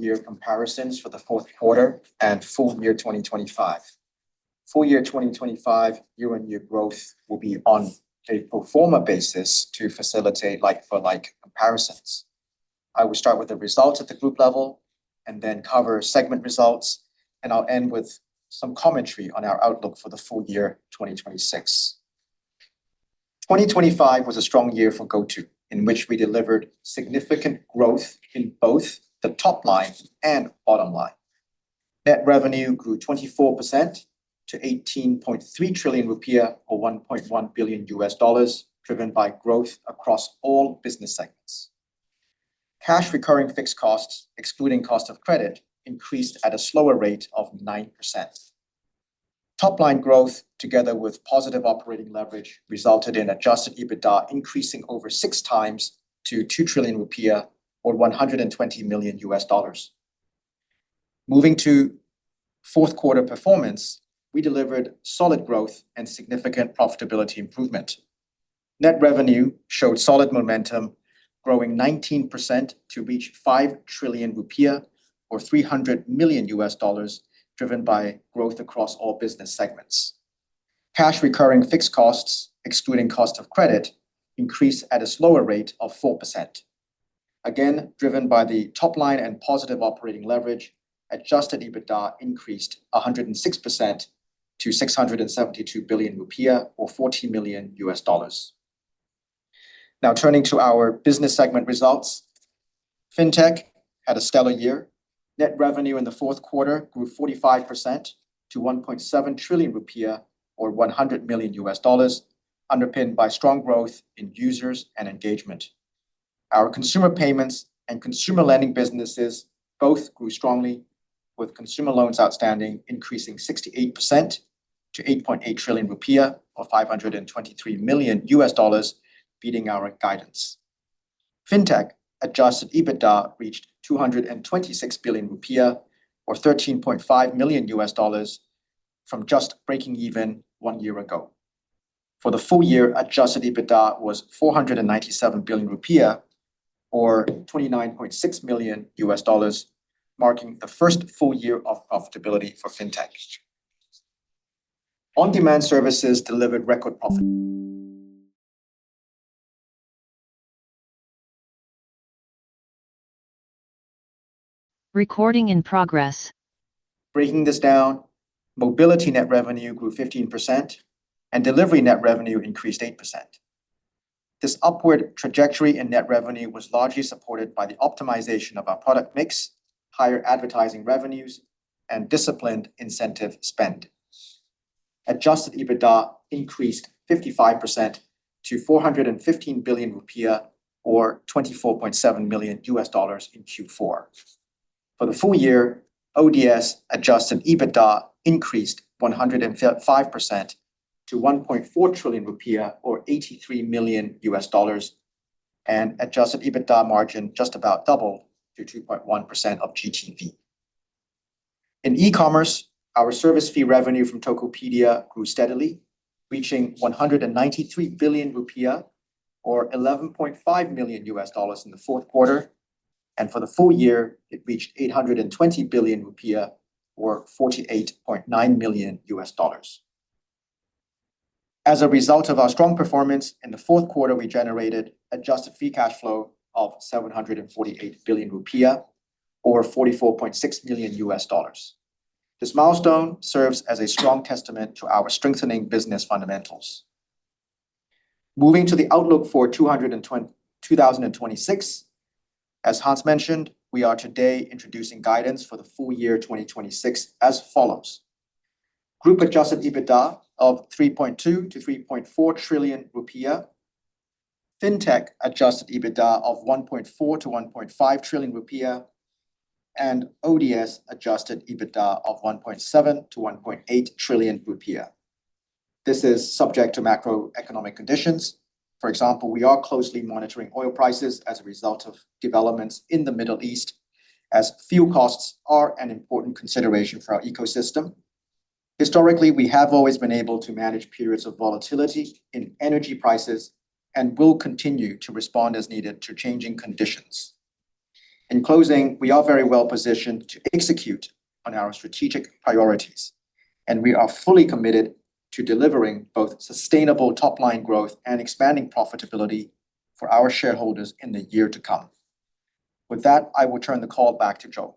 year comparisons for the fourth quarter and full year 2025. Full year 2025 year-on-year growth will be on a pro forma basis to facilitate like-for-like comparisons. I will start with the results at the group level and then cover segment results, and I'll end with some commentary on our outlook for the full year 2026. 2025 was a strong year for GOTO, in which we delivered significant growth in both the top line and bottom line. Net revenue grew 24% to 18.3 trillion rupiah or $1.1 billion, driven by growth across all business segments. Cash recurring fixed costs, excluding cost of credit, increased at a slower rate of 9%. Top-line growth, together with positive operating leverage, resulted in adjusted EBITDA increasing over 6 times to 2 trillion rupiah or $120 million. Moving to fourth quarter performance, we delivered solid growth and significant profitability improvement. Net revenue showed solid momentum, growing 19% to reach 5 trillion rupiah or $300 million, driven by growth across all business segments. Cash recurring fixed costs, excluding cost of credit, increased at a slower rate of 4%. Again, driven by the top line and positive operating leverage, adjusted EBITDA increased 106% to 672 billion rupiah or $40 million. Now turning to our business segment results. Fintech had a stellar year. Net revenue in the fourth quarter grew 45% to 1.7 trillion rupiah or $100 million, underpinned by strong growth in users and engagement. Our consumer payments and consumer lending businesses both grew strongly, with consumer loans outstanding increasing 68% to 8.8 trillion rupiah or $523 million, beating our guidance. Fintech adjusted EBITDA reached 226 billion rupiah or $13.5 million from just breaking even 1 year ago. For the full year, adjusted EBITDA was 497 billion rupiah or $29.6 million, marking the first full year of profitability for Fintech. On-demand services delivered record profit. Recording in progress. Breaking this down, mobility net revenue grew 15% and delivery net revenue increased 8%. This upward trajectory in net revenue was largely supported by the optimization of our product mix, higher advertising revenues, and disciplined incentive spend. Adjusted EBITDA increased 55% to 415 billion rupiah or $24.7 million in Q4. For the full year, ODS adjusted EBITDA increased 105% to 1.4 trillion rupiah or $83 million, and adjusted EBITDA margin just about doubled to 2.1% of GTV. In e-commerce, our service fee revenue from Tokopedia grew steadily, reaching 193 billion rupiah or $11.5 million in the fourth quarter. And for the full year, it reached 820 billion rupiah or $48.9 million. As a result of our strong performance, in the fourth quarter, we generated adjusted free cash flow of 748 billion rupiah or $44.6 million. This milestone serves as a strong testament to our strengthening business fundamentals. Moving to the outlook for 2026, as Hans mentioned, we are today introducing guidance for the full year 2026 as follows. Group adjusted EBITDA of 3.2 to 3.4 trillion rupiah. Fintech adjusted EBITDA of 1.4 to 1.5 trillion rupiah. And ODS adjusted EBITDA of 1.7 to 1.8 trillion rupiah. This is subject to macroeconomic conditions. For example, we are closely monitoring oil prices as a result of developments in the Middle East, as fuel costs are an important consideration for our ecosystem. Historically, we have always been able to manage periods of volatility in energy prices and will continue to respond as needed to changing conditions. In closing, we are very well positioned to execute on our strategic priorities, and we are fully committed to delivering both sustainable top-line growth and expanding profitability for our shareholders in the year to come. With that, I will turn the call back to Joe.